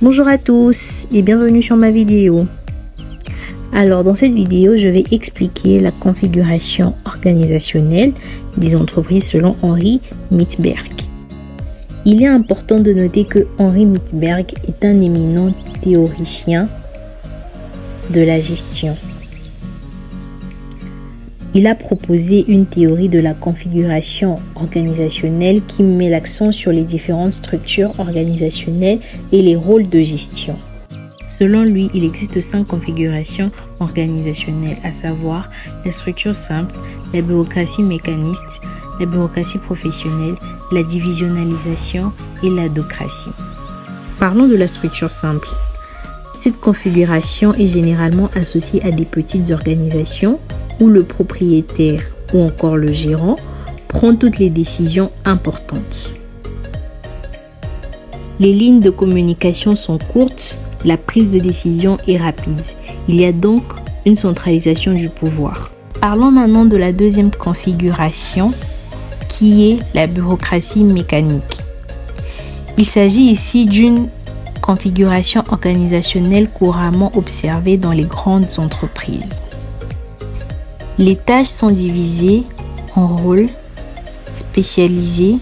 Bonjour à tous et bienvenue sur ma vidéo. Alors dans cette vidéo, je vais expliquer la configuration organisationnelle des entreprises selon Henri Mintzberg. Il est important de noter que Henri Mintzberg est un éminent théoricien de la gestion. Il a proposé une théorie de la configuration organisationnelle qui met l'accent sur les différentes structures organisationnelles et les rôles de gestion. Selon lui, il existe 5 configurations organisationnelles, à savoir la structure simple, la bureaucratie mécaniste, la bureaucratie professionnelle, la divisionalisation et la docratie. Parlons de la structure simple. Cette configuration est généralement associée à des petites organisations où le propriétaire ou encore le gérant prend toutes les décisions importantes. Les lignes de communication sont courtes, la prise de décision est rapide. Il y a donc une centralisation du pouvoir. Parlons maintenant de la deuxième configuration qui est la bureaucratie mécanique. Il s'agit ici d'une configuration organisationnelle couramment observée dans les grandes entreprises. Les tâches sont divisées en rôles spécialisés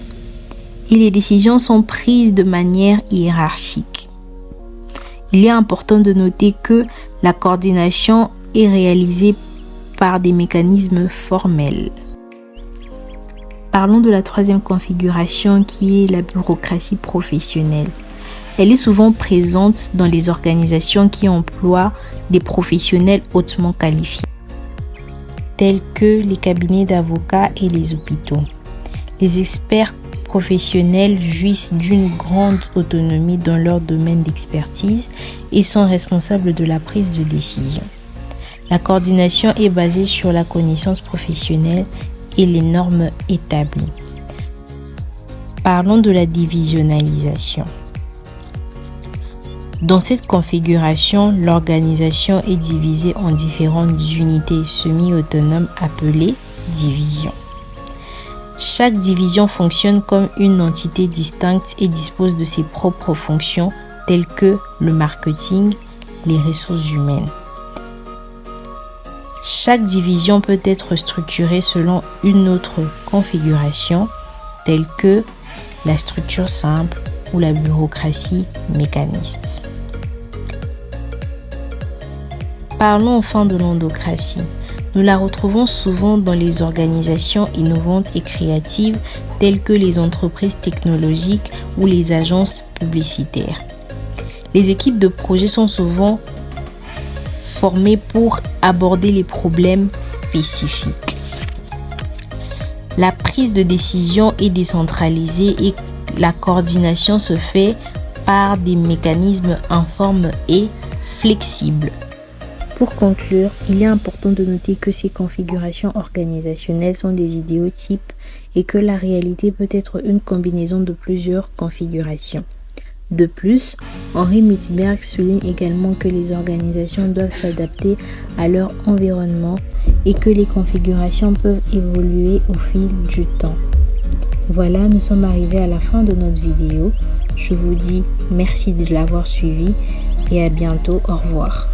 et les décisions sont prises de manière hiérarchique. Il est important de noter que la coordination est réalisée par des mécanismes formels. Parlons de la troisième configuration qui est la bureaucratie professionnelle. Elle est souvent présente dans les organisations qui emploient des professionnels hautement qualifiés, tels que les cabinets d'avocats et les hôpitaux. Les experts professionnels jouissent d'une grande autonomie dans leur domaine d'expertise et sont responsables de la prise de décision. La coordination est basée sur la connaissance professionnelle et les normes établies. Parlons de la divisionalisation. Dans cette configuration, l'organisation est divisée en différentes unités semi-autonomes appelées divisions. Chaque division fonctionne comme une entité distincte et dispose de ses propres fonctions telles que le marketing, les ressources humaines. Chaque division peut être structurée selon une autre configuration telle que la structure simple ou la bureaucratie mécaniste. Parlons enfin de l'endocratie. Nous la retrouvons souvent dans les organisations innovantes et créatives telles que les entreprises technologiques ou les agences publicitaires. Les équipes de projet sont souvent formées pour aborder les problèmes spécifiques. La prise de décision est décentralisée et la coordination se fait par des mécanismes informes et flexibles. Pour conclure, il est important de noter que ces configurations organisationnelles sont des idéotypes et que la réalité peut être une combinaison de plusieurs configurations. De plus, Henri Mintzberg souligne également que les organisations doivent s'adapter à leur environnement et que les configurations peuvent évoluer au fil du temps. Voilà, nous sommes arrivés à la fin de notre vidéo. Je vous dis merci de l'avoir suivi et à bientôt. Au revoir.